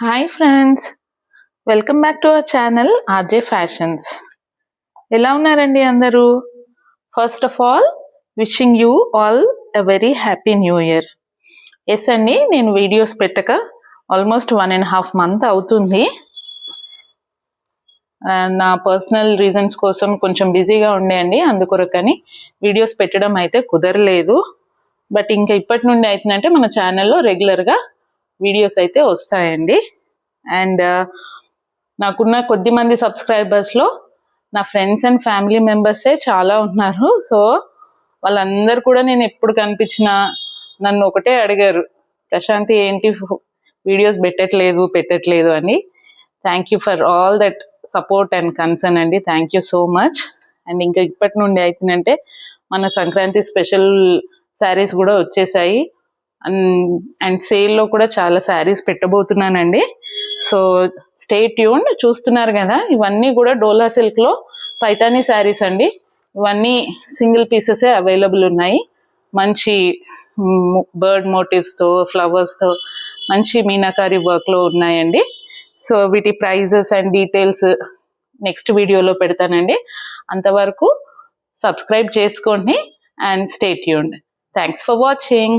Hi friends, welcome back to our channel RJ fashions. ఎలా ఉన్నారండి అందరూ? First of all wishing you all a very happy new year. Yes అండి, నేను videos పెట్టక almost 1.5 months అవుతుంది. నా పర్సనల్ రీజన్స్ కోసం కొంచెం బిజీగా ఉండే అండి, అందుకొరకని వీడియోస్ పెట్టడం అయితే కుదరలేదు. బట్ ఇంకా ఇప్పటి నుండి అవుతుందంటే మన ఛానల్లో రెగ్యులర్గా వీడియోస్ అయితే వస్తాయండి. అండ్ నాకున్న కొద్ది మంది సబ్స్క్రైబర్స్లో నా ఫ్రెండ్స్ అండ్ ఫ్యామిలీ మెంబర్సే చాలా ఉన్నారు. సో వాళ్ళందరూ కూడా నేను ఎప్పుడు కనిపించినా నన్ను ఒకటే అడిగారు, ప్రశాంతి ఏంటి వీడియోస్ పెట్టట్లేదు అని. Thank you for all that support and concern అండి. Thank you so much. And ఇంకా ఇప్పటి నుండి అవుతుందంటే మన సంక్రాంతి స్పెషల్ శారీస్ కూడా వచ్చేసాయి. అండ్ సేల్లో కూడా చాలా శారీస్ పెట్టబోతున్నానండి. So stay tuned. చూస్తున్నారు కదా, ఇవన్నీ కూడా డోలా సిల్క్లో పైతానీ శారీస్ అండి. ఇవన్నీ సింగిల్ పీసెసే అవైలబుల్ ఉన్నాయి. మంచి బర్డ్ మోటివ్స్తో, ఫ్లవర్స్తో మంచి మీనాకారి వర్క్లో ఉన్నాయండి. సో వీటి ప్రైజెస్ అండ్ డీటెయిల్స్ నెక్స్ట్ వీడియోలో పెడతానండి. అంతవరకు సబ్స్క్రైబ్ చేసుకోండి and stay tuned. Thanks for watching.